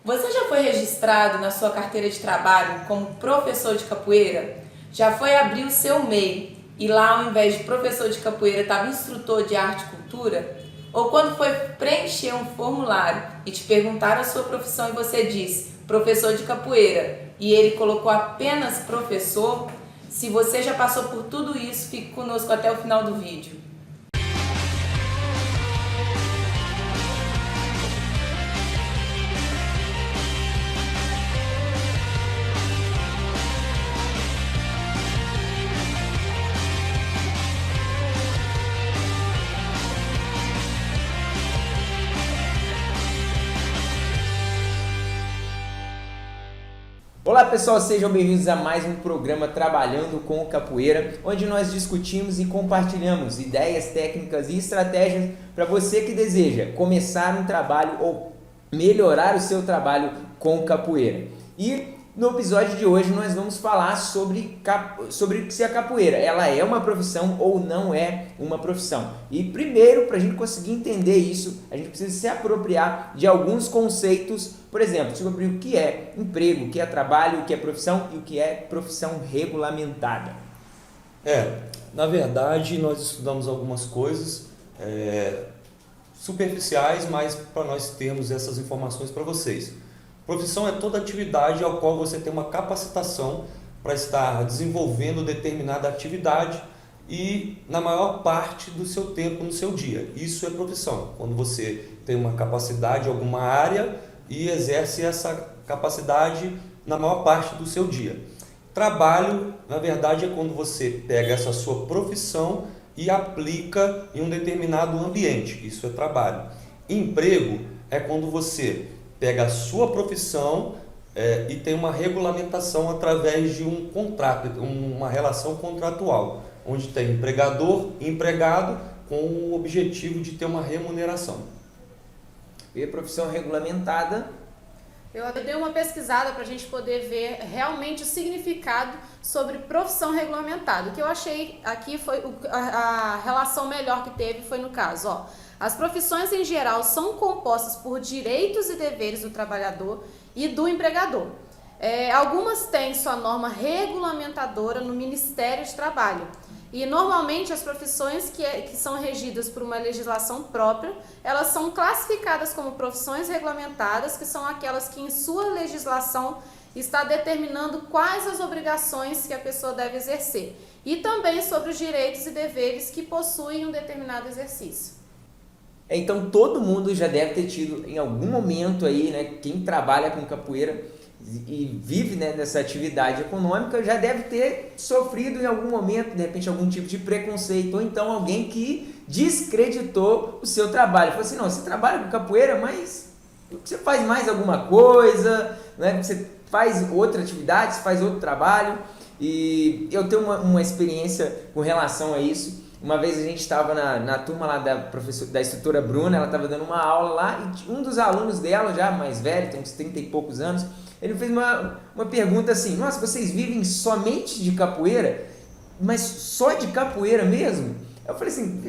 Você já foi registrado na sua carteira de trabalho como professor de capoeira? Já foi abrir o seu MEI e lá, ao invés de professor de capoeira, estava instrutor de arte e cultura? Ou quando foi preencher um formulário e te perguntaram a sua profissão e você disse professor de capoeira e ele colocou apenas professor? Se você já passou por tudo isso, fique conosco até o final do vídeo. Olá pessoal, sejam bem-vindos a mais um programa Trabalhando com Capoeira, onde nós discutimos e compartilhamos ideias, técnicas e estratégias para você que deseja começar um trabalho ou melhorar o seu trabalho com capoeira. E no episódio de hoje nós vamos falar sobre se a capoeira ela é uma profissão ou não é uma profissão. E primeiro, para a gente conseguir entender isso, a gente precisa se apropriar de alguns conceitos. Por exemplo, sobre o que é emprego, o que é trabalho, o que é profissão e o que é profissão regulamentada. Na verdade, nós estudamos algumas coisas superficiais, mas para nós termos essas informações para vocês. Profissão é toda atividade ao qual você tem uma capacitação para estar desenvolvendo determinada atividade e na maior parte do seu tempo no seu dia. Isso é profissão, quando você tem uma capacidade em alguma área e exerce essa capacidade na maior parte do seu dia. Trabalho, na verdade, é quando você pega essa sua profissão e aplica em um determinado ambiente. Isso é trabalho. Emprego é quando você pega a sua profissão e tem uma regulamentação através de um contrato, uma relação contratual, onde tem empregador e empregado com o objetivo de ter uma remuneração. E a profissão regulamentada? Eu dei uma pesquisada para a gente poder ver realmente o significado sobre profissão regulamentada. O que eu achei aqui foi a relação melhor que teve foi no caso, as profissões em geral são compostas por direitos e deveres do trabalhador e do empregador. Algumas têm sua norma regulamentadora no Ministério de Trabalho. E normalmente as profissões que são regidas por uma legislação própria, elas são classificadas como profissões regulamentadas, que são aquelas que em sua legislação está determinando quais as obrigações que a pessoa deve exercer. E também sobre os direitos e deveres que possuem um determinado exercício. Então todo mundo já deve ter tido em algum momento aí, né, quem trabalha com capoeira e vive, né, nessa atividade econômica já deve ter sofrido em algum momento, de repente, algum tipo de preconceito, ou então alguém que descreditou o seu trabalho. Falou assim, não, você trabalha com capoeira, mas você faz mais alguma coisa, né? Você faz outra atividade, você faz outro trabalho. E eu tenho uma experiência com relação a isso. Uma vez a gente estava na turma lá da instrutora Bruna, ela estava dando uma aula lá e um dos alunos dela, já mais velho, tem uns 30 e poucos anos, ele fez uma pergunta assim, nossa, vocês vivem somente de capoeira? Mas só de capoeira mesmo? Eu falei assim,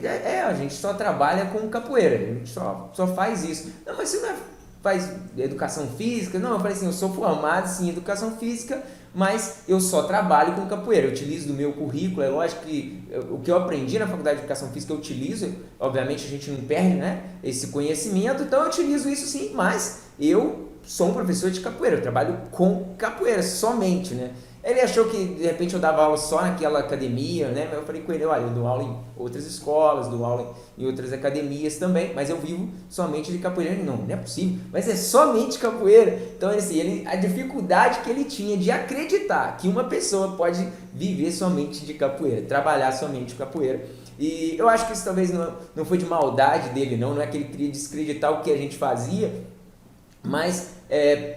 a gente só trabalha com capoeira, a gente só faz isso. Não, mas você não faz educação física? Não, eu falei assim, eu sou formado sim em educação física, mas eu só trabalho com capoeira, eu utilizo do meu currículo, é lógico que o que eu aprendi na faculdade de educação física eu utilizo, obviamente a gente não perde, né, esse conhecimento, então eu utilizo isso sim, mas eu sou um professor de capoeira, eu trabalho com capoeira somente, né. Ele achou que de repente eu dava aula só naquela academia, né? Mas eu falei com ele, olha, eu dou aula em outras escolas, dou aula em outras academias também, mas eu vivo somente de capoeira. Ele, não é possível, mas é somente capoeira. Então, assim, a dificuldade que ele tinha de acreditar que uma pessoa pode viver somente de capoeira, trabalhar somente de capoeira. E eu acho que isso talvez não foi de maldade dele, não é que ele queria descreditar o que a gente fazia, mas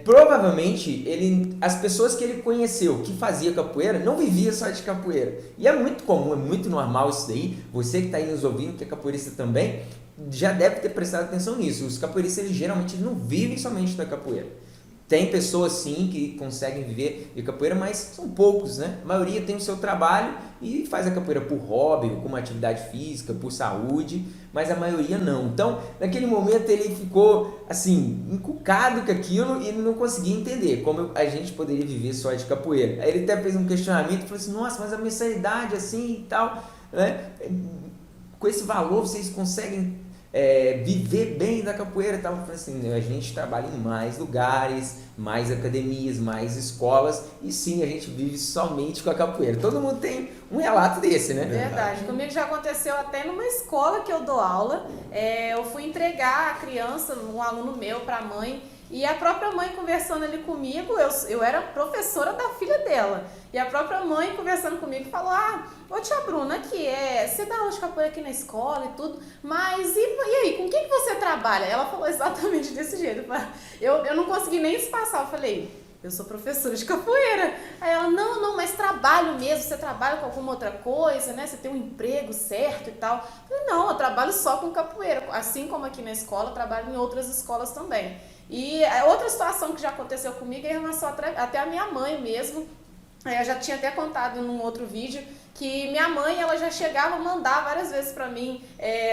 provavelmente as pessoas que ele conheceu que fazia capoeira não vivia só de capoeira. E é muito comum, é muito normal isso daí. Você que está aí nos ouvindo, que é capoeirista também, já deve ter prestado atenção nisso. Os capoeiristas, eles geralmente não vivem somente da capoeira. Tem pessoas sim que conseguem viver de capoeira, mas são poucos, né? A maioria tem o seu trabalho e faz a capoeira por hobby, como atividade física, por saúde, mas a maioria não. Então, naquele momento ele ficou assim, encucado com aquilo e não conseguia entender como a gente poderia viver só de capoeira. Aí ele até fez um questionamento e falou assim: nossa, mas a mensalidade assim e tal, né? Com esse valor vocês conseguem viver bem da capoeira e tal. Eu falei assim: a gente trabalha em mais lugares, mais academias, mais escolas, e sim, a gente vive somente com a capoeira. Todo mundo tem um relato desse, né? Verdade. Comigo já aconteceu até numa escola que eu dou aula. Eu fui entregar a criança, um aluno meu, para a mãe, e a própria mãe conversando ali comigo, eu era professora da filha dela, e a própria mãe conversando comigo falou: ô tia Bruna, aqui, você dá aula de capoeira aqui na escola e tudo, mas e aí, com quem que você trabalha? Ela falou exatamente desse jeito. Eu não consegui nem espaçar, eu falei: eu sou professora de capoeira. Aí ela: não, mas trabalho mesmo, você trabalha com alguma outra coisa, né? Você tem um emprego certo e tal. Eu falei: não, eu trabalho só com capoeira, assim como aqui na escola, eu trabalho em outras escolas também. E outra situação que já aconteceu comigo é em relação até a minha mãe mesmo. Eu já tinha até contado num outro vídeo que minha mãe, ela já chegava a mandar várias vezes pra mim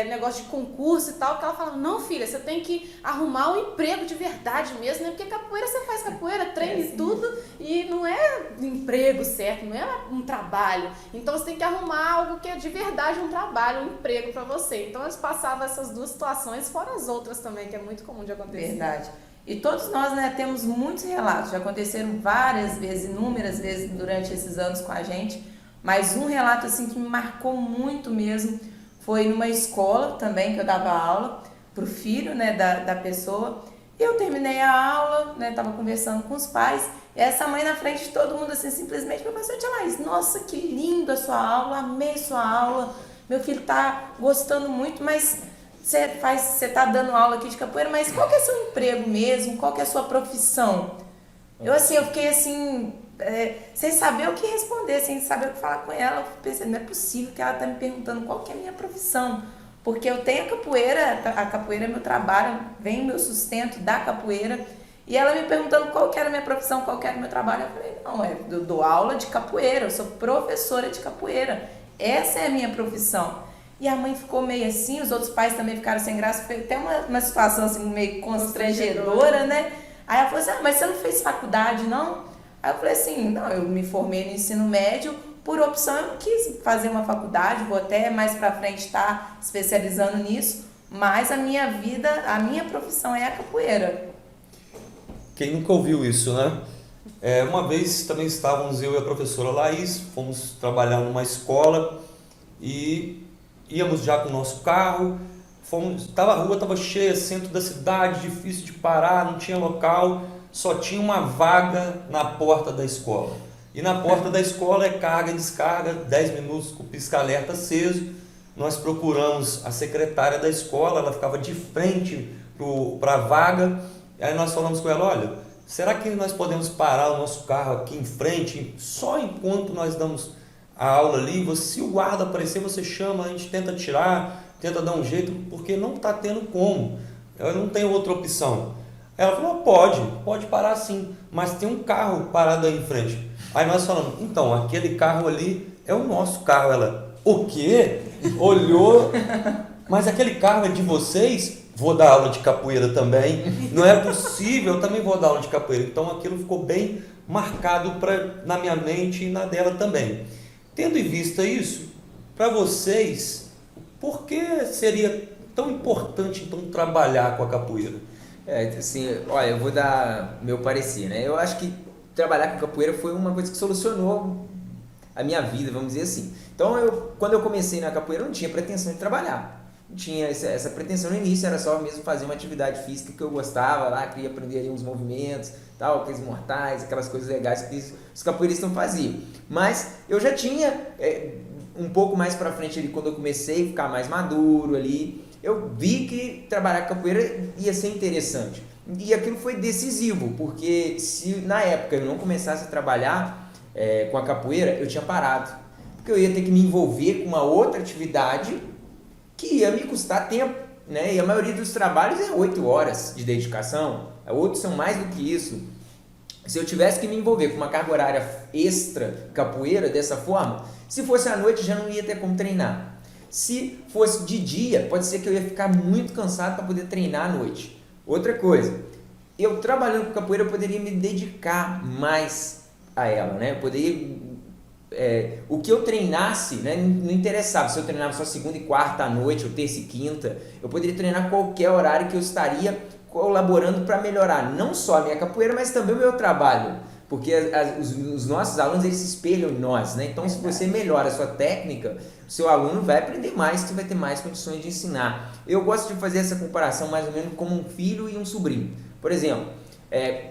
negócio de concurso e tal, que ela falava: não, filha, você tem que arrumar um emprego de verdade mesmo, né? Porque capoeira, você faz capoeira, treina e tudo, e não é emprego certo, não é um trabalho. Então você tem que arrumar algo que é de verdade um trabalho, um emprego pra você. Então eles passavam essas duas situações, fora as outras também, que é muito comum de acontecer. Verdade. E todos nós, né, temos muitos relatos, já aconteceram várias vezes, inúmeras vezes durante esses anos com a gente, mas um relato assim que me marcou muito mesmo foi numa escola também que eu dava aula pro filho, né, da pessoa. Eu terminei a aula, né, tava conversando com os pais, e essa mãe na frente de todo mundo assim, simplesmente: professora Tia Laís, nossa, que lindo a sua aula, amei sua aula, meu filho tá gostando muito, mas você tá dando aula aqui de capoeira, mas qual que é seu emprego mesmo? Qual que é a sua profissão? Eu fiquei assim, sem saber o que responder, sem saber o que falar com ela. Eu pensei: não é possível que ela tá me perguntando qual que é a minha profissão, porque eu tenho a capoeira é meu trabalho, vem o meu sustento da capoeira, e ela me perguntando qual que era a minha profissão, qual que era o meu trabalho. Eu falei: não, eu dou aula de capoeira, eu sou professora de capoeira, essa é a minha profissão. E a mãe ficou meio assim, os outros pais também ficaram sem graça, foi até uma situação assim meio constrangedora, né? Aí ela falou assim: mas você não fez faculdade, não? Aí eu falei assim: não, eu me formei no ensino médio, por opção eu não quis fazer uma faculdade, vou até mais pra frente estar especializando nisso, mas a minha vida, a minha profissão é a capoeira. Quem nunca ouviu isso, né? Uma vez também estávamos eu e a professora Laís, fomos trabalhar numa escola e íamos já com o nosso carro, a rua estava cheia, centro da cidade, difícil de parar, não tinha local, só tinha uma vaga na porta da escola. E na porta da escola é carga e descarga, 10 minutos com o pisca-alerta aceso. Nós procuramos a secretária da escola, ela ficava de frente para a vaga, aí nós falamos com ela: olha, será que nós podemos parar o nosso carro aqui em frente, só enquanto nós damos a aula ali? Se o guarda aparecer, você chama, a gente tenta tirar, tenta dar um jeito, porque não está tendo como, eu não tenho outra opção. Ela falou: pode parar sim, mas tem um carro parado aí em frente. Aí nós falamos: então, aquele carro ali é o nosso carro. Ela: o quê? Olhou: mas aquele carro é de vocês? Vou dar aula de capoeira também, não é possível, eu também vou dar aula de capoeira. Então aquilo ficou bem marcado na minha mente e na dela também. Tendo em vista isso, para vocês, por que seria tão importante então trabalhar com a capoeira? Assim, olha, eu vou dar meu parecer, né? Eu acho que trabalhar com capoeira foi uma coisa que solucionou a minha vida, vamos dizer assim. Então, quando eu comecei na capoeira, eu não tinha pretensão de trabalhar. Não tinha essa pretensão no início, era só mesmo fazer uma atividade física que eu gostava lá, queria aprender ali uns movimentos, tal, aqueles mortais, aquelas coisas legais que os capoeiristas faziam. Mas eu já tinha, um pouco mais pra frente ali, quando eu comecei a ficar mais maduro ali, eu vi que trabalhar com capoeira ia ser interessante. E aquilo foi decisivo, porque se na época eu não começasse a trabalhar com a capoeira, eu tinha parado. Porque eu ia ter que me envolver com uma outra atividade que ia me custar tempo, né? E a maioria dos trabalhos é 8 horas de dedicação, outros são mais do que isso. Se eu tivesse que me envolver com uma carga horária extra capoeira dessa forma, se fosse à noite já não ia ter como treinar. Se fosse de dia, pode ser que eu ia ficar muito cansado para poder treinar à noite. Outra coisa, eu trabalhando com capoeira eu poderia me dedicar mais a ela, né? Eu poderia, o que eu treinasse, né, não interessava se eu treinava só segunda e quarta à noite ou terça e quinta, eu poderia treinar qualquer horário que eu estaria colaborando para melhorar não só a minha capoeira, mas também o meu trabalho, porque os nossos alunos eles se espelham em nós, né? Então, se você melhora a sua técnica, o seu aluno vai aprender mais, você vai ter mais condições de ensinar. Eu gosto de fazer essa comparação mais ou menos como um filho e um sobrinho. Por exemplo,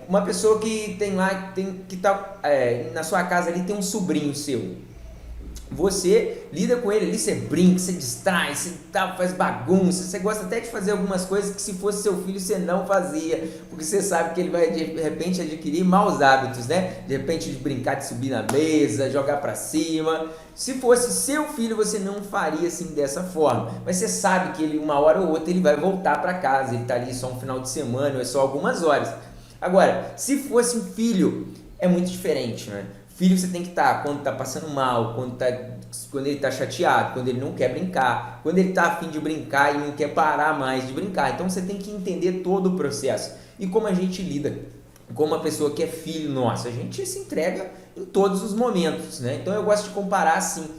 uma pessoa que tem lá, que está na sua casa ali, tem um sobrinho seu. Você lida com ele ali, você brinca, você distrai, você faz bagunça, você gosta até de fazer algumas coisas que se fosse seu filho você não fazia, porque você sabe que ele vai de repente adquirir maus hábitos, né? De repente de brincar de subir na mesa, jogar pra cima. Se fosse seu filho você não faria assim dessa forma, mas você sabe que ele uma hora ou outra ele vai voltar para casa, ele tá ali só um final de semana ou é só algumas horas. Agora, se fosse um filho, é muito diferente, né? Filho você tem que estar quando está passando mal, quando ele está chateado, quando ele não quer brincar, quando ele está a fim de brincar e não quer parar mais de brincar. Então você tem que entender todo o processo. E como a gente lida com uma pessoa que é filho nosso, a gente se entrega em todos os momentos, né? Então eu gosto de comparar assim,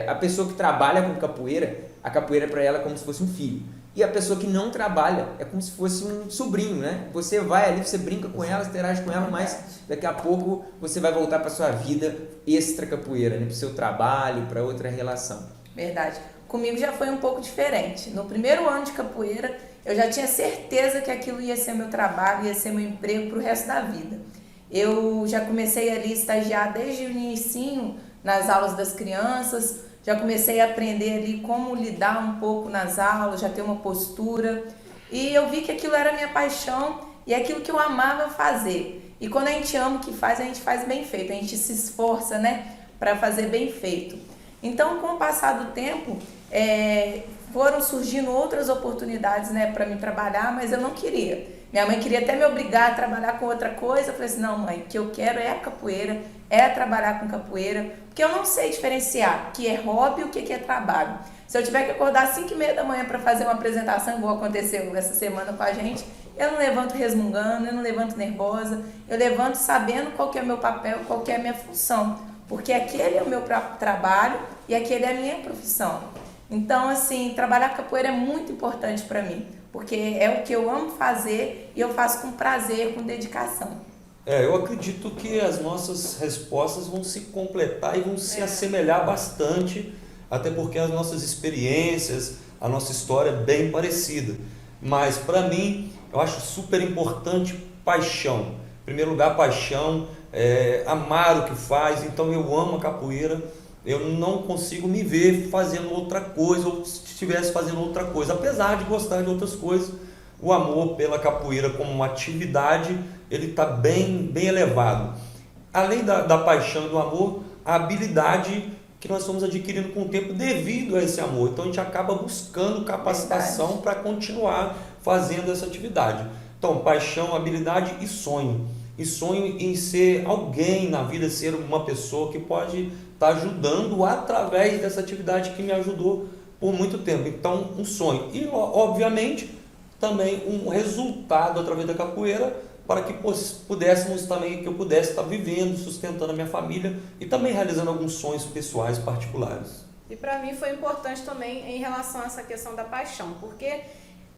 a pessoa que trabalha com capoeira, a capoeira para ela é como se fosse um filho. E a pessoa que não trabalha é como se fosse um sobrinho, né? Você vai ali, você brinca com ela, interage com ela, mas daqui a pouco você vai voltar para sua vida extra capoeira, né? Para o seu trabalho, para outra relação. Verdade. Comigo já foi um pouco diferente. No primeiro ano de capoeira, eu já tinha certeza que aquilo ia ser meu trabalho, ia ser meu emprego para o resto da vida. Eu já comecei ali a estagiar desde o inicinho nas aulas das crianças. Já comecei a aprender ali como lidar um pouco nas aulas, já ter uma postura. E eu vi que aquilo era a minha paixão e aquilo que eu amava fazer. E quando a gente ama o que faz, a gente faz bem feito. A gente se esforça, né, para fazer bem feito. Então, com o passar do tempo, foram surgindo outras oportunidades, né, para me trabalhar, mas eu não queria. Minha mãe queria até me obrigar a trabalhar com outra coisa. Eu falei assim, não mãe, o que eu quero é a capoeira, é trabalhar com capoeira, porque eu não sei diferenciar o que é hobby e o que é trabalho. Se eu tiver que acordar às 5h30 da manhã para fazer uma apresentação, igual aconteceu essa semana com a gente, eu não levanto resmungando, eu não levanto nervosa, eu levanto sabendo qual que é o meu papel, qual que é a minha função, porque aquele é o meu trabalho e aquele é a minha profissão. Então, assim, trabalhar capoeira é muito importante para mim, porque é o que eu amo fazer e eu faço com prazer, com dedicação. Eu acredito que as nossas respostas vão se completar e vão se assemelhar bastante, até porque as nossas experiências, a nossa história é bem parecida. Mas para mim, eu acho super importante paixão. Em primeiro lugar, paixão, amar o que faz. Então eu amo a capoeira, eu não consigo me ver fazendo outra coisa ou se estivesse fazendo outra coisa, apesar de gostar de outras coisas. O amor pela capoeira como uma atividade, ele está bem elevado. Além da paixão e do amor, a habilidade que nós fomos adquirindo com o tempo devido a esse amor. Então a gente acaba buscando capacitação para continuar fazendo essa atividade. Então, paixão, habilidade e sonho. E sonho em ser alguém na vida, ser uma pessoa que pode estar ajudando através dessa atividade que me ajudou por muito tempo. Então, um sonho. E, obviamente, também um resultado através da capoeira para que pudéssemos também, que eu pudesse estar vivendo, sustentando a minha família e também realizando alguns sonhos pessoais particulares. E para mim foi importante também em relação a essa questão da paixão, porque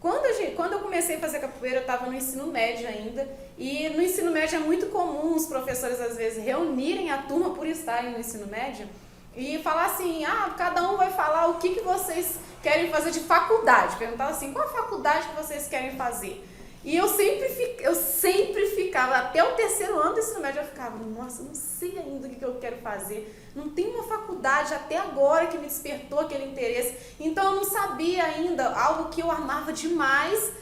quando eu comecei a fazer capoeira, eu estava no ensino médio ainda, e no ensino médio é muito comum os professores às vezes reunirem a turma por estarem no ensino médio e falar assim, cada um vai falar o que vocês querem fazer de faculdade. Perguntava assim, qual a faculdade que vocês querem fazer? E eu sempre ficava, até o terceiro ano do ensino médio, eu ficava, nossa, não sei ainda o que eu quero fazer. Não tem uma faculdade até agora que me despertou aquele interesse. Então eu não sabia ainda algo que eu amava demais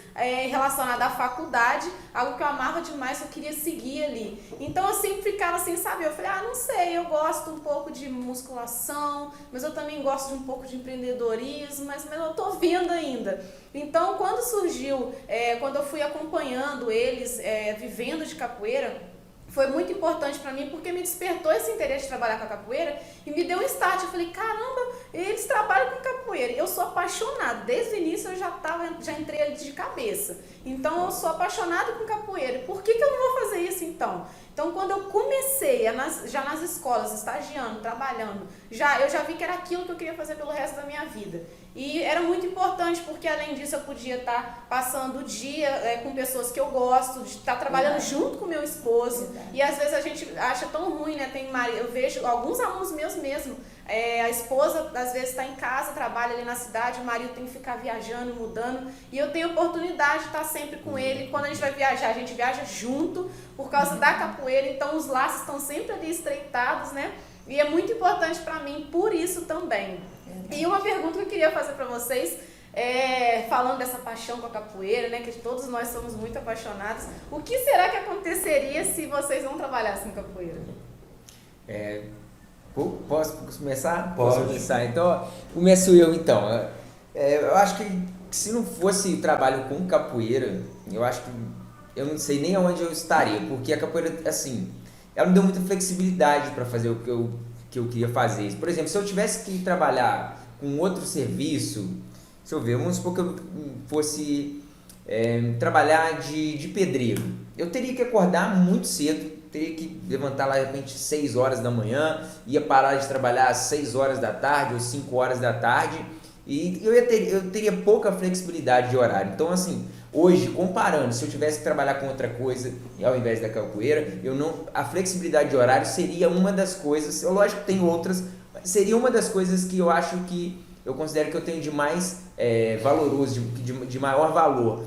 relacionado à faculdade, algo que eu amava demais, eu queria seguir ali. Então eu sempre ficava sem saber. Eu falei, não sei, eu gosto um pouco de musculação, mas eu também gosto de um pouco de empreendedorismo, mas eu tô vendo ainda. Então quando surgiu, quando eu fui acompanhando eles, vivendo de capoeira, foi muito importante para mim, porque me despertou esse interesse de trabalhar com a capoeira e me deu um start. Eu falei, caramba, eles trabalham com capoeira. Eu sou apaixonada. Desde o início eu já entrei ali de cabeça. Então eu sou apaixonada com capoeira. Por que eu não vou fazer isso então? Então quando eu comecei, já nas escolas, estagiando, trabalhando, eu já vi que era aquilo que eu queria fazer pelo resto da minha vida. E era muito importante, porque além disso eu podia estar passando o dia com pessoas que eu gosto, de estar trabalhando junto com meu esposo. E às vezes a gente acha tão ruim, né? Eu vejo alguns alunos meus mesmo, a esposa às vezes está em casa, trabalha ali na cidade, o marido tem que ficar viajando, mudando, e eu tenho oportunidade de estar sempre com ele. Quando a gente vai viajar, a gente viaja junto por causa da capoeira, então os laços estão sempre ali estreitados, né? E é muito importante para mim por isso também. E uma pergunta que eu queria fazer para vocês, falando dessa paixão com a capoeira, né, que todos nós somos muito apaixonados, o que será que aconteceria se vocês não trabalhassem com capoeira? Posso começar? Pode. Posso começar? Então, começo eu então. Eu acho que se não fosse trabalho com capoeira, eu acho que eu não sei nem aonde eu estaria, porque a capoeira, assim, ela me deu muita flexibilidade para fazer o que eu queria fazer. Por exemplo, se eu tivesse que trabalhar com outro serviço, deixa eu ver, vamos supor que eu fosse trabalhar de pedreiro. Eu teria que acordar muito cedo, teria que levantar lá de repente 6 horas da manhã, ia parar de trabalhar às 6 horas da tarde ou 5 horas da tarde, e eu teria pouca flexibilidade de horário. Então, assim, hoje, comparando, se eu tivesse que trabalhar com outra coisa ao invés da capoeira, a flexibilidade de horário seria uma das coisas, lógico que tem outras, mas seria uma das coisas que eu acho que eu considero que eu tenho de mais valoroso, de maior valor.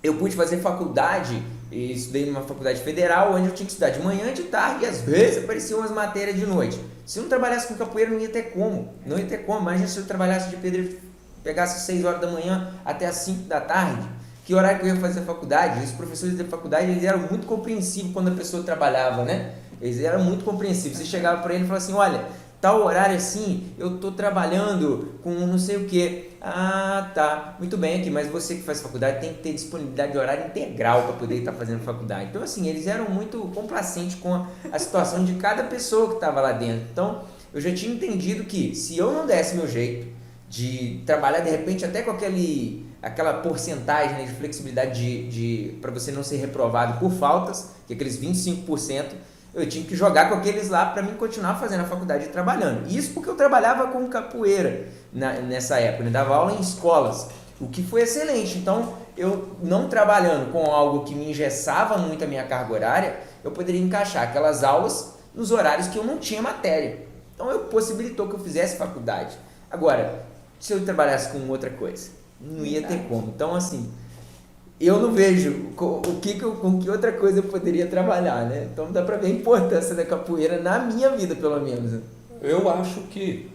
Eu pude fazer faculdade, e estudei numa faculdade federal, onde eu tinha que estudar de manhã, de tarde, e às vezes apareciam umas matérias de noite. Se eu não trabalhasse com capoeira, não ia ter como. Imagina se eu trabalhasse de pedreiro, pegasse 6 horas da manhã até as 5 da tarde. Que horário que eu ia fazer a faculdade? Os professores da faculdade, eles eram muito compreensivos quando a pessoa trabalhava, né? Eles eram muito compreensivos. Você chegava para ele e falava assim, olha, tal horário assim, eu tô trabalhando com não sei o que. Ah, tá, muito bem aqui, mas você que faz faculdade tem que ter disponibilidade de horário integral para poder estar fazendo faculdade. Então, assim, eles eram muito complacentes com a situação de cada pessoa que estava lá dentro. Então, eu já tinha entendido que se eu não desse meu jeito de trabalhar, de repente, até com aquela porcentagem, né, de flexibilidade para você não ser reprovado por faltas, que é aqueles 25%, eu tinha que jogar com aqueles lá para mim continuar fazendo a faculdade e trabalhando. Isso porque eu trabalhava com capoeira nessa época, né? Dava aula em escolas, o que foi excelente. Então, eu não trabalhando com algo que me engessava muito a minha carga horária, eu poderia encaixar aquelas aulas nos horários que eu não tinha matéria. Então, possibilitou que eu fizesse faculdade. Agora, se eu trabalhasse com outra coisa, não ia ter como. Então, assim, eu não vejo com que outra coisa eu poderia trabalhar, né? Então dá pra ver a importância da capoeira na minha vida, pelo menos. Eu acho que...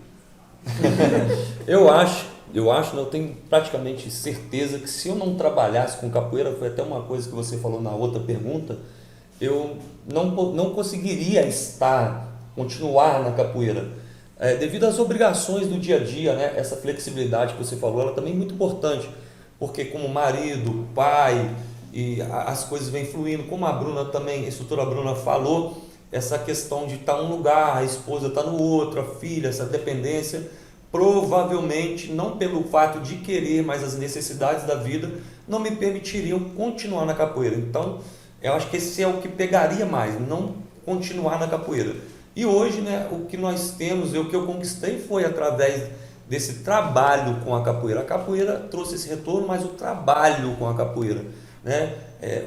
eu tenho praticamente certeza que se eu não trabalhasse com capoeira, foi até uma coisa que você falou na outra pergunta, eu não conseguiria continuar na capoeira. Devido às obrigações do dia a dia, né? Essa flexibilidade que você falou, ela também é muito importante. Porque como marido, pai, e as coisas vêm fluindo, como a Bruna também, a instrutora Bruna falou, essa questão de estar em um lugar, a esposa está no outro, a filha, essa dependência, provavelmente, não pelo fato de querer, mas as necessidades da vida, não me permitiriam continuar na capoeira. Então, eu acho que esse é o que pegaria mais, não continuar na capoeira. E hoje, né, o que nós temos, o que eu conquistei foi através desse trabalho com a capoeira. A capoeira trouxe esse retorno, mas o trabalho com a capoeira, né?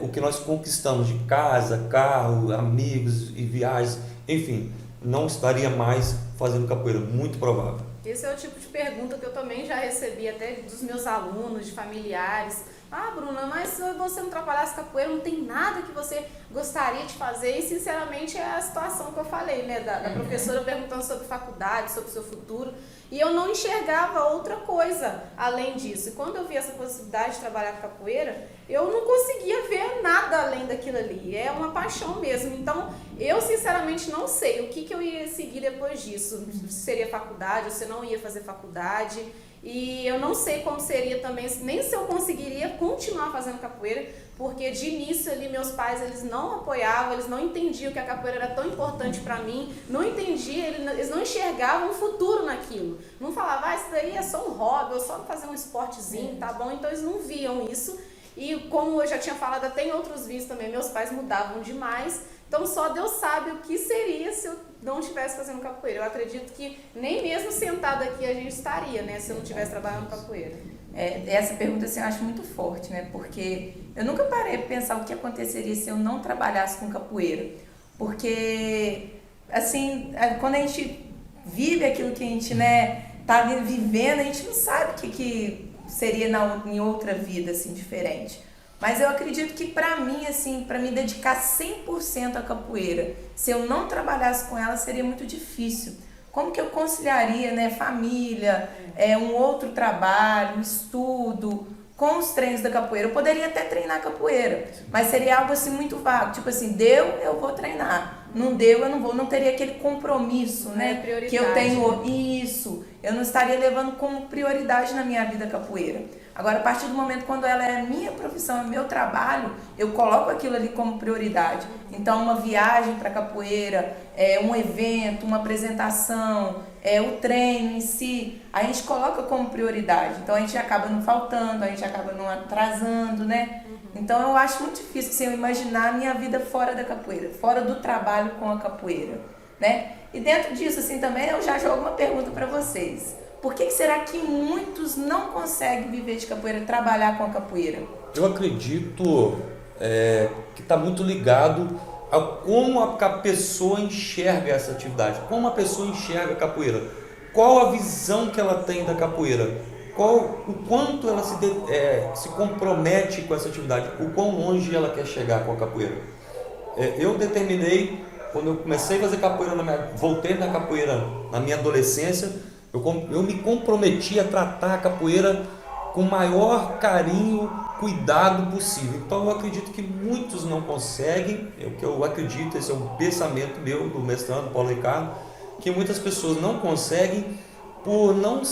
O que nós conquistamos de casa, carro, amigos e viagens, enfim, não estaria mais fazendo capoeira, muito provável. Esse é o tipo de pergunta que eu também já recebi até dos meus alunos, de familiares. Ah, Bruna, mas se você não trabalhasse capoeira, não tem nada que você gostaria de fazer? E, sinceramente, é a situação que eu falei, né? Da professora perguntando sobre faculdade, sobre o seu futuro. E eu não enxergava outra coisa além disso. E quando eu vi essa possibilidade de trabalhar com capoeira, eu não conseguia ver nada além daquilo ali. É uma paixão mesmo. Então, eu, sinceramente, não sei o que eu ia seguir depois disso. Se seria faculdade, ou se não ia fazer faculdade. E eu não sei como seria também, nem se eu conseguiria continuar fazendo capoeira, porque de início ali meus pais, eles não apoiavam, eles não entendiam que a capoeira era tão importante para mim, não entendiam, eles não enxergavam um futuro naquilo. Não falavam, isso daí é só um hobby, ou só fazer um esportezinho, tá bom? Então eles não viam isso. E como eu já tinha falado até em outros vídeos também, meus pais mudavam demais. Então só Deus sabe o que seria se eu não estivesse fazendo capoeira. Eu acredito que nem mesmo sentada aqui a gente estaria, né, se eu não estivesse trabalhando capoeira. Essa pergunta assim, eu acho muito forte, né? Porque eu nunca parei para pensar o que aconteceria se eu não trabalhasse com capoeira. Porque, assim, quando a gente vive aquilo que a gente, né, tá vivendo, a gente não sabe o que seria em outra vida, assim, diferente. Mas eu acredito que para mim, assim, para me dedicar 100% à capoeira, se eu não trabalhasse com ela, seria muito difícil. Como que eu conciliaria, né, família, um outro trabalho, estudo, com os treinos da capoeira? Eu poderia até treinar capoeira, mas seria algo assim muito vago, tipo assim, deu, eu vou treinar. Não deu, eu não vou, não teria aquele compromisso, né? Que eu tenho, isso, eu não estaria levando como prioridade na minha vida a capoeira. Agora, a partir do momento quando ela é minha profissão, é meu trabalho, eu coloco aquilo ali como prioridade. Então, uma viagem para capoeira, um evento, uma apresentação, o treino em si, a gente coloca como prioridade. Então, a gente acaba não faltando, a gente acaba não atrasando, né? Então, eu acho muito difícil assim, eu imaginar a minha vida fora da capoeira, fora do trabalho com a capoeira, né? E dentro disso, assim, também eu já jogo uma pergunta para vocês. Por que será que muitos não conseguem viver de capoeira, trabalhar com a capoeira? Eu acredito que está muito ligado a como a pessoa enxerga essa atividade, como a pessoa enxerga a capoeira, qual a visão que ela tem da capoeira, o quanto ela se compromete com essa atividade, o quão longe ela quer chegar com a capoeira. Eu determinei, quando eu comecei a fazer capoeira, voltei na capoeira na minha adolescência, eu me comprometi a tratar a capoeira com o maior carinho, cuidado possível. Então eu acredito que muitos não conseguem, é o que eu acredito, esse é um pensamento meu, do mestrando Paulo Ricardo, que muitas pessoas não conseguem por não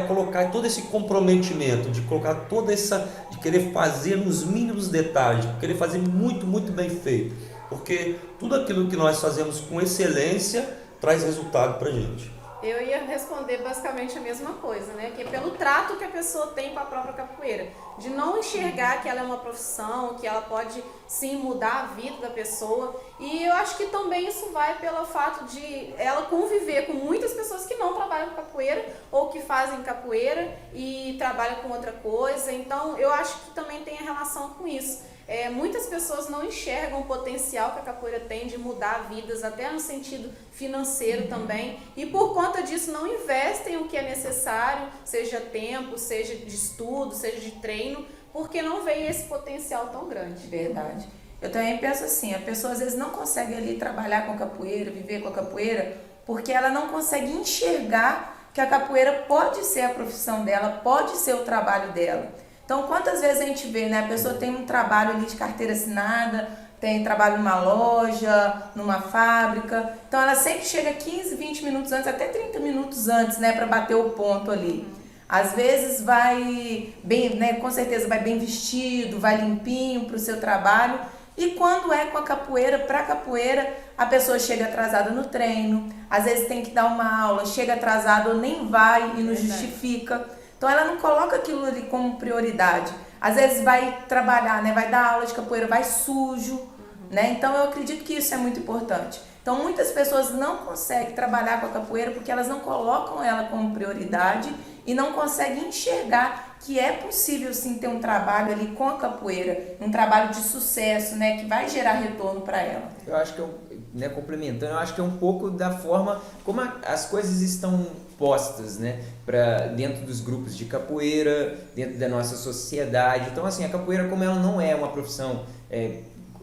colocar todo esse comprometimento, de colocar de querer fazer nos mínimos detalhes, de querer fazer muito, muito bem feito. Porque tudo aquilo que nós fazemos com excelência traz resultado para a gente. Eu ia responder basicamente a mesma coisa, né? Que é pelo trato que a pessoa tem com a própria capoeira. De não enxergar que ela é uma profissão, que ela pode sim mudar a vida da pessoa. E eu acho que também isso vai pelo fato de ela conviver com muitas pessoas que não trabalham com capoeira ou que fazem capoeira e trabalham com outra coisa. Então eu acho que também tem a relação com isso. Muitas pessoas não enxergam o potencial que a capoeira tem de mudar vidas, até no sentido financeiro também, e por conta disso não investem o que é necessário, seja tempo, seja de estudo, seja de treino, porque não vê esse potencial tão grande. Verdade. Eu também penso assim, a pessoa às vezes não consegue ali trabalhar com a capoeira, viver com a capoeira, porque ela não consegue enxergar que a capoeira pode ser a profissão dela, pode ser o trabalho dela. Então, quantas vezes a gente vê, né? A pessoa tem um trabalho ali de carteira assinada, tem trabalho numa loja, numa fábrica. Então, ela sempre chega 15, 20 minutos antes, até 30 minutos antes, né? Para bater o ponto ali. Às vezes vai bem, né? Com certeza vai bem vestido, vai limpinho para o seu trabalho. E quando é com a capoeira, para a capoeira, a pessoa chega atrasada no treino. Às vezes tem que dar uma aula, chega atrasada ou nem vai e não justifica. Então ela não coloca aquilo ali como prioridade. Às vezes vai trabalhar, né? Vai dar aula de capoeira, vai sujo, né? Então eu acredito que isso é muito importante. Então muitas pessoas não conseguem trabalhar com a capoeira porque elas não colocam ela como prioridade e não conseguem enxergar que é possível sim ter um trabalho ali com a capoeira, um trabalho de sucesso, né? Que vai gerar retorno para ela. Eu acho que complementando, eu acho que é um pouco da forma como as coisas estão postas, né, para dentro dos grupos de capoeira, dentro da nossa sociedade. Então, assim, a capoeira, como ela não é uma profissão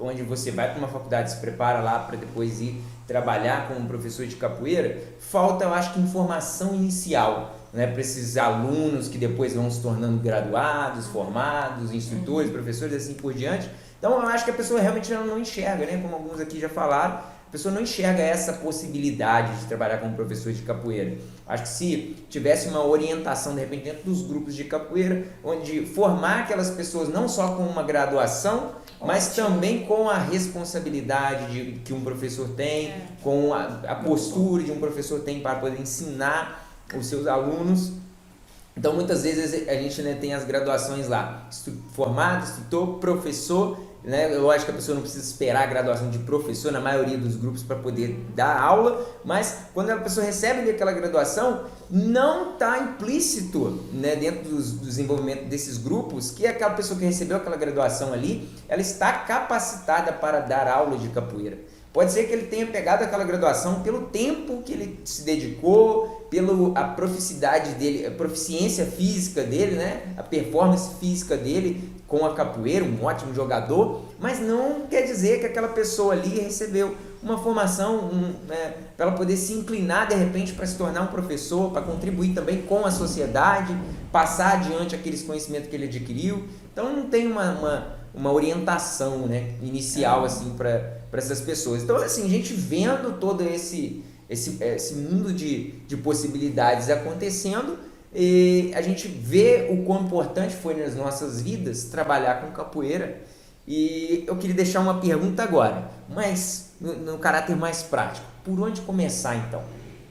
onde você vai para uma faculdade, se prepara lá para depois ir trabalhar como professor de capoeira, falta, eu acho que, informação inicial, né, para esses alunos que depois vão se tornando graduados, formados, instrutores, professores, assim por diante. Então, eu acho que a pessoa realmente não enxerga, né, como alguns aqui já falaram, a pessoa não enxerga essa possibilidade de trabalhar como professor de capoeira. Acho que se tivesse uma orientação, de repente, dentro dos grupos de capoeira, onde formar aquelas pessoas não só com uma graduação, mas também com a responsabilidade que um professor tem, com a postura de um professor tem para poder ensinar os seus alunos. Então, muitas vezes a gente, né, tem as graduações lá, formado, instrutor, professor, né? Eu acho que a pessoa não precisa esperar a graduação de professor na maioria dos grupos para poder dar aula, mas quando a pessoa recebe ali aquela graduação, não está implícito, né, dentro do desenvolvimento desses grupos que aquela pessoa que recebeu aquela graduação ali, ela está capacitada para dar aula de capoeira. Pode ser que ele tenha pegado aquela graduação pelo tempo que ele se dedicou, pela proficiência dele, a proficiência física dele, né? A performance física dele com a capoeira, um ótimo jogador, mas não quer dizer que aquela pessoa ali recebeu uma formação para ela poder se inclinar de repente para se tornar um professor, para contribuir também com a sociedade, passar adiante aqueles conhecimentos que ele adquiriu. Então não tem uma orientação, né, inicial assim para essas pessoas. Então, assim, a gente vendo todo esse mundo de possibilidades acontecendo, e a gente vê o quão importante foi nas nossas vidas trabalhar com capoeira. E eu queria deixar uma pergunta agora, mas no caráter mais prático. Por onde começar, então?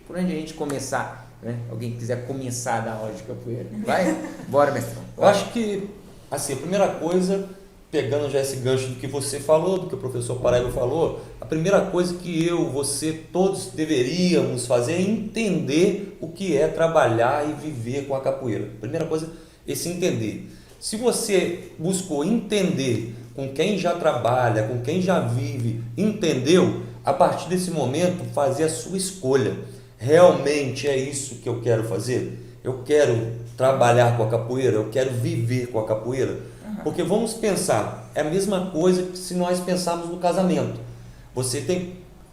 Por onde a gente começar? Né? Alguém que quiser começar a dar aula de capoeira? Vai? Bora, mestrão. Eu acho que, assim, a primeira coisa, pegando já esse gancho do que você falou, do que o professor Paraíba falou, a primeira coisa que eu, você, todos deveríamos fazer é entender o que é trabalhar e viver com a capoeira. A primeira coisa é se entender. Se você buscou entender com quem já trabalha, com quem já vive, entendeu, a partir desse momento fazer a sua escolha. Realmente é isso que eu quero fazer? Eu quero trabalhar com a capoeira, eu quero viver com a capoeira. Porque vamos pensar, é a mesma coisa que se nós pensarmos no casamento.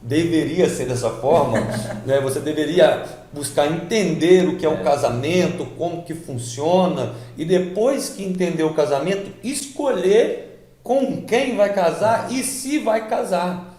Deveria ser dessa forma, né? Você deveria buscar entender o que é o casamento, como que funciona, e depois que entender o casamento, escolher com quem vai casar e se vai casar.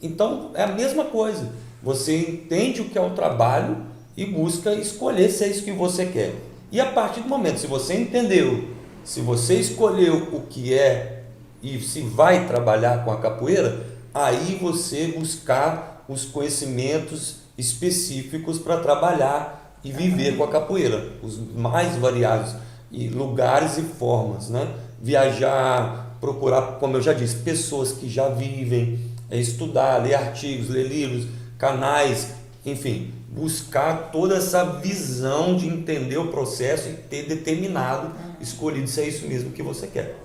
Então é a mesma coisa, você entende o que é o trabalho e busca escolher se é isso que você quer. E a partir do momento, se você entendeu, se você escolheu o que é e se vai trabalhar com a capoeira, aí você buscar os conhecimentos específicos para trabalhar e viver com a capoeira, os mais variados e lugares e formas, né? Viajar, procurar, como eu já disse, pessoas que já vivem, estudar, ler artigos, ler livros, canais, enfim, buscar toda essa visão de entender o processo e ter determinado, escolhido se é isso mesmo que você quer.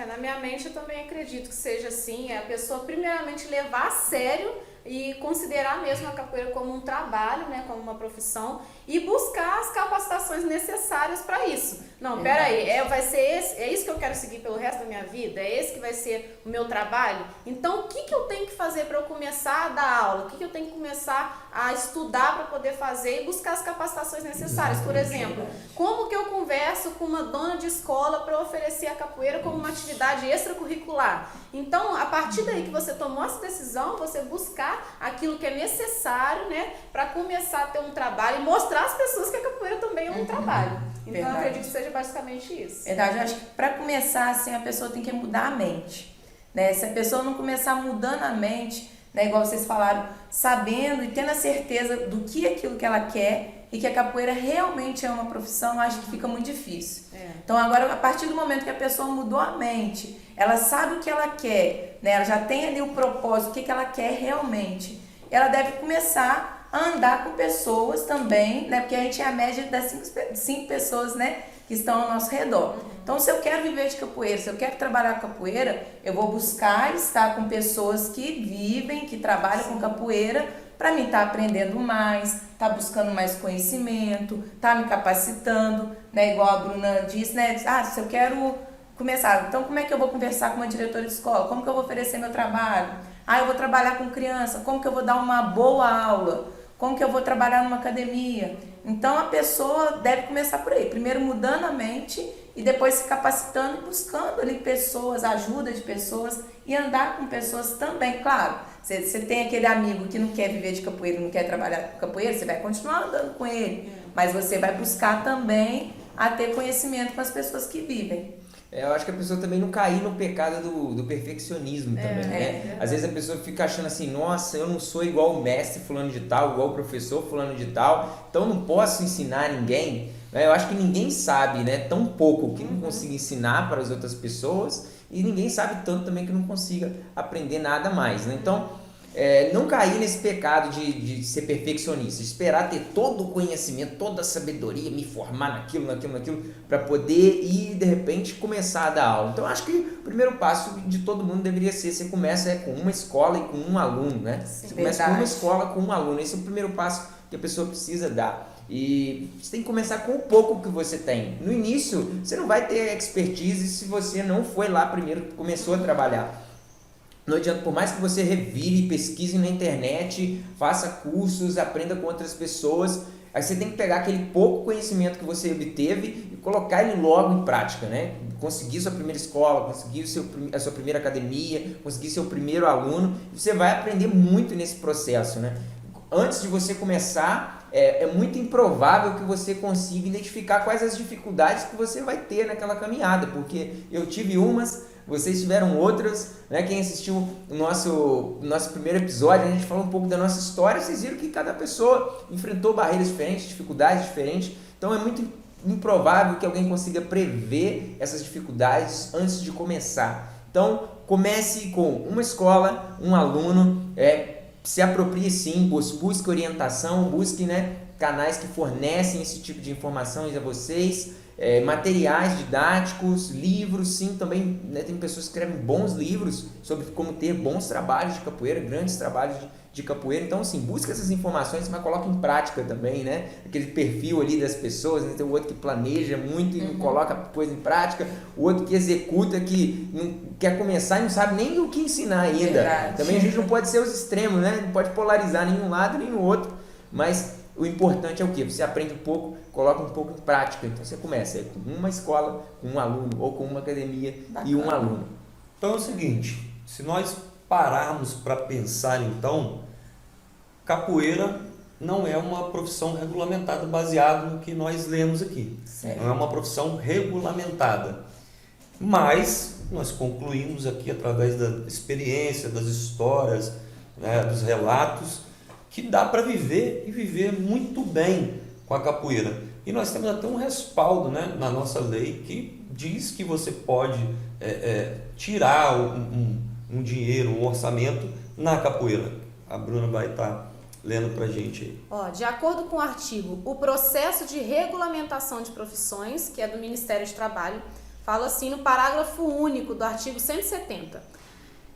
Na minha mente eu também acredito que seja assim, a pessoa primeiramente levar a sério e considerar mesmo a capoeira como um trabalho, né, como uma profissão, e buscar as capacitações necessárias para isso. Não, peraí, é isso que eu quero seguir pelo resto da minha vida? É esse que vai ser o meu trabalho? Então, o que eu tenho que fazer para eu começar a dar aula? O que eu tenho que começar a estudar para poder fazer e buscar as capacitações necessárias? Por exemplo, como que eu converso com uma dona de escola para oferecer a capoeira como uma atividade extracurricular? Então, a partir daí que você tomou essa decisão, você buscar aquilo que é necessário, né, para começar a ter um trabalho e mostrar às pessoas que a capoeira também é um trabalho. Então, eu acredito que seja basicamente isso. Verdade, eu acho que para começar, assim, a pessoa tem que mudar a mente, né? Se a pessoa não começar mudando a mente, né, igual vocês falaram, sabendo e tendo a certeza do que é aquilo que ela quer e que a capoeira realmente é uma profissão, eu acho que fica muito difícil. Então, agora, a partir do momento que a pessoa mudou a mente, ela sabe o que ela quer, né? Ela já tem ali o propósito, o que ela quer realmente. Ela deve começar a andar com pessoas também, né? Porque a gente é a média das 5 pessoas, né, que estão ao nosso redor. Então, se eu quero viver de capoeira, se eu quero trabalhar com capoeira, eu vou buscar estar com pessoas que vivem, que trabalham com capoeira, para mim estar aprendendo mais, estar buscando mais conhecimento, estar me capacitando, né? Igual a Bruna disse, né? Se eu quero começar, então como é que eu vou conversar com uma diretora de escola? Como que eu vou oferecer meu trabalho? Eu vou trabalhar com criança, como que eu vou dar uma boa aula? Como que eu vou trabalhar numa academia? Então a pessoa deve começar por aí, primeiro mudando a mente e depois se capacitando e buscando ali pessoas, ajuda de pessoas e andar com pessoas também, claro. Você tem aquele amigo que não quer viver de capoeira, não quer trabalhar com capoeira, você vai continuar andando com ele. Mas você vai buscar também a ter conhecimento com as pessoas que vivem. Eu acho que a pessoa também não cair no pecado do perfeccionismo também, né? Às vezes a pessoa fica achando assim, nossa, eu não sou igual o mestre fulano de tal, igual o professor fulano de tal, então não posso ensinar ninguém. Eu acho que ninguém sabe, né, tão pouco que não consiga ensinar para as outras pessoas e ninguém sabe tanto também que não consiga aprender nada mais, né? Então, não cair nesse pecado de ser perfeccionista, esperar ter todo o conhecimento, toda a sabedoria, me formar naquilo, para poder ir, de repente, começar a dar aula. Então, acho que o primeiro passo de todo mundo deveria ser, você começa com uma escola e com um aluno, né? Sim, você começa verdade. com uma escola, com um aluno, esse é o primeiro passo que a pessoa precisa dar. E você tem que começar com o pouco que você tem. No início, você não vai ter expertise se você não foi lá primeiro, começou a trabalhar. Não adianta, por mais que você revire, pesquise na internet, faça cursos, aprenda com outras pessoas, aí você tem que pegar aquele pouco conhecimento que você obteve e colocar ele logo em prática, né? Conseguir sua primeira escola, conseguir a sua primeira academia, conseguir seu primeiro aluno, você vai aprender muito nesse processo, né? Antes de você começar, é muito improvável que você consiga identificar quais as dificuldades que você vai ter naquela caminhada, porque eu tive umas, vocês tiveram outras, né? Quem assistiu o nosso primeiro episódio, a gente falou um pouco da nossa história, vocês viram que cada pessoa enfrentou barreiras diferentes, dificuldades diferentes, então é muito improvável que alguém consiga prever essas dificuldades antes de começar. Então, comece com uma escola, um aluno, se aproprie sim, busque orientação, busque, né, canais que fornecem esse tipo de informações a vocês, materiais didáticos, livros, sim, também, né, tem pessoas que escrevem bons livros sobre como ter bons trabalhos de capoeira, grandes trabalhos de capoeira, então assim, busca essas informações, mas coloca em prática também, né, aquele perfil ali das pessoas, né? Tem o outro que planeja muito e não coloca coisa em prática, o outro que executa, que não quer começar e não sabe nem o que ensinar ainda. Verdade. Também a gente não pode ser os extremos, né, não pode polarizar nenhum lado nem o outro, mas o importante é o quê? Você aprende um pouco, coloca um pouco em prática, então você começa com uma escola, com um aluno, ou com uma academia e um aluno. Então é o seguinte, se nós pararmos para pensar então, capoeira não é uma profissão regulamentada baseado no que nós lemos aqui. Certo. Não é uma profissão regulamentada. Mas nós concluímos aqui através da experiência, das histórias, né, dos relatos, que dá para viver e viver muito bem com a capoeira. E nós temos até um respaldo, né, na nossa lei que diz que você pode tirar um dinheiro, um orçamento na capoeira. A Bruna vai estar lendo para a gente aí. De acordo com o artigo, o processo de regulamentação de profissões, que é do Ministério do Trabalho, fala assim no parágrafo único do artigo 170.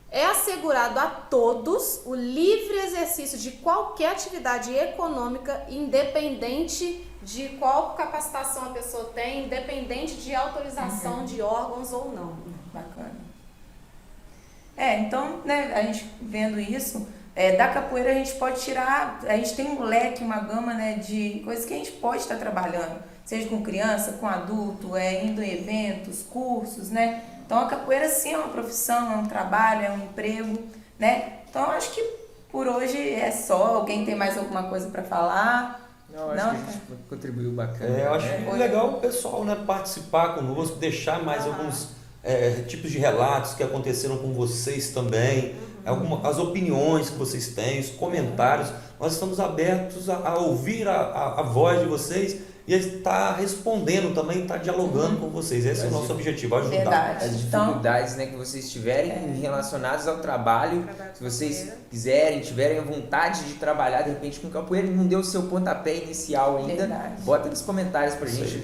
É assegurado a todos o livre exercício de qualquer atividade econômica, independente de qual capacitação a pessoa tem, independente de autorização de órgãos ou não. Bacana. Então, né, a gente vendo isso, da capoeira a gente pode tirar, a gente tem um leque, uma gama, né, de coisas que a gente pode estar trabalhando, seja com criança, com adulto, indo em eventos, cursos, né? Então a capoeira sim é uma profissão, é um trabalho, é um emprego, né? Então eu acho que por hoje é só. Alguém tem mais alguma coisa para falar? Não, acho que a gente contribuiu bacana. Eu acho legal o pessoal, né, participar conosco, deixar mais alguns tipos de relatos que aconteceram com vocês também, as opiniões que vocês têm, os comentários. Nós estamos abertos a ouvir a voz de vocês e estar respondendo também, estar dialogando com vocês. Esse é o nosso objetivo, ajudar. Verdade. As dificuldades, né, que vocês tiverem relacionadas ao trabalho, se vocês quiserem, tiverem a vontade de trabalhar de repente com capoeira e não deu o seu pontapé inicial ainda, Verdade. bota nos comentários pra gente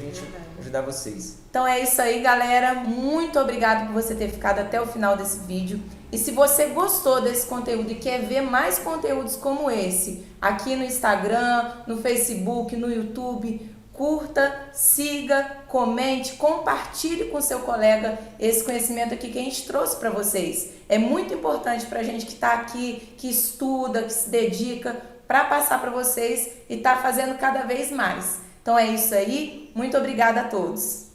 ajudar vocês. Então é isso aí, galera. Muito obrigado por você ter ficado até o final desse vídeo. E se você gostou desse conteúdo e quer ver mais conteúdos como esse, aqui no Instagram, no Facebook, no YouTube, curta, siga, comente, compartilhe com seu colega esse conhecimento aqui que a gente trouxe para vocês. É muito importante para a gente que está aqui, que estuda, que se dedica, para passar para vocês e tá fazendo cada vez mais. Então é isso aí. Muito obrigada a todos.